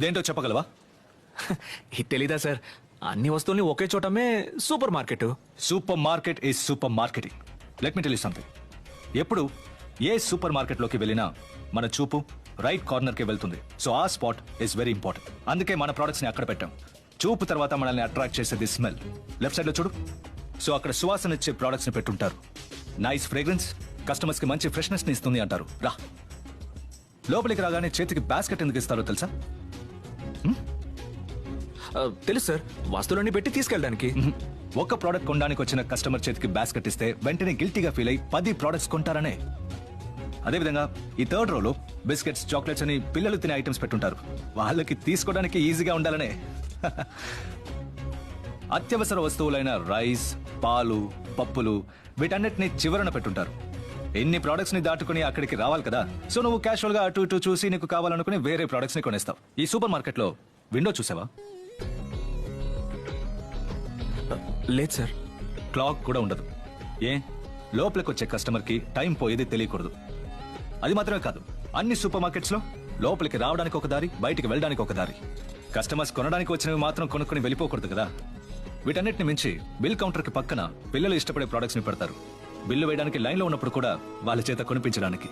ఇదేంటో చెప్పగలవా? ఇది తెలీదా సార్? అన్ని వస్తువుల్ని ఒకే చోటమే super market. Super market is super marketing. Let me tell you something. ఎప్పుడు ఏ సూపర్ మార్కెట్లోకి వెళ్ళినా మన చూపు రైట్ కార్నర్కి వెళ్తుంది. సో ఆ స్పాట్ ఈస్ వెరీ ఇంపార్టెంట్. అందుకే మన ప్రొడక్ట్స్ని అక్కడ పెట్టాం. చూపు తర్వాత మనల్ని అట్రాక్ట్ చేసేది స్మెల్. లెఫ్ట్ సైడ్లో చూడు. సో అక్కడ సువాసన ఇచ్చే ప్రొడక్ట్స్ని పెట్టుంటారు. నైస్ ఫ్రేగ్రెన్స్ కస్టమర్స్కి మంచి ఫ్రెష్నెస్ని ఇస్తుంది అంటారు. రా, లోపలికి రాగానే చేతికి బాస్కెట్ ఎందుకు ఇస్తారో తెలుసా? తెలుసు సార్, వస్తువులన్నీ పెట్టి తీసుకెళ్ళడానికి. ఒక ప్రోడక్ట్ కొనడానికి వచ్చిన కస్టమర్ చేతికి బాస్కెట్ ఇస్తే వెంటనే గిల్టీగా ఫీల్ అయి 10 ప్రోడక్ట్స్ కొంటారనే. అదేవిధంగా ఈ థర్డ్ రోలో బిస్కెట్స్, చాక్లెట్స్ అని పిల్లలు తినే ఐటమ్స్ పెట్టుంటారు. వాళ్ళకి తీసుకోవడానికి ఈజీగా ఉండాలనే. అత్యవసర వస్తువులైన రైస్, పాలు, పప్పులు వీటన్నిటిని చివరన పెట్టుంటారు. ఎన్ని ప్రోడక్ట్స్ ని దాటుకుని అక్కడికి రావాలి కదా. సో నువ్వు క్యాషువల్ గా అటు ఇటు చూసి నీకు కావాలనుకుని వేరే ప్రోడక్ట్స్ ని కొనేస్తావు. ఈ సూపర్ మార్కెట్ లో విండో చూసావా? లేదు సార్. క్లాక్ కూడా ఉండదు. ఏ లోపలికి వచ్చే కస్టమర్ కి టైం పోయేది తెలియకూడదు. అది మాత్రమే కాదు, అన్ని సూపర్ మార్కెట్స్ లో లోపలికి రావడానికి ఒక దారి, బయటికి వెళ్ళడానికి ఒక దారి. కస్టమర్స్ కొనడానికి వచ్చినవి మాత్రం కొనుక్కొని వెళ్ళిపోకూడదు కదా. వీటన్నిటిని మించి బిల్ కౌంటర్ కి పక్కన పిల్లలు ఇష్టపడే ప్రొడక్ట్స్ ని పెడతారు. బిల్లు వేయడానికి లైన్ లో ఉన్నప్పుడు కూడా వాళ్ళ చేత కొనిపించడానికి.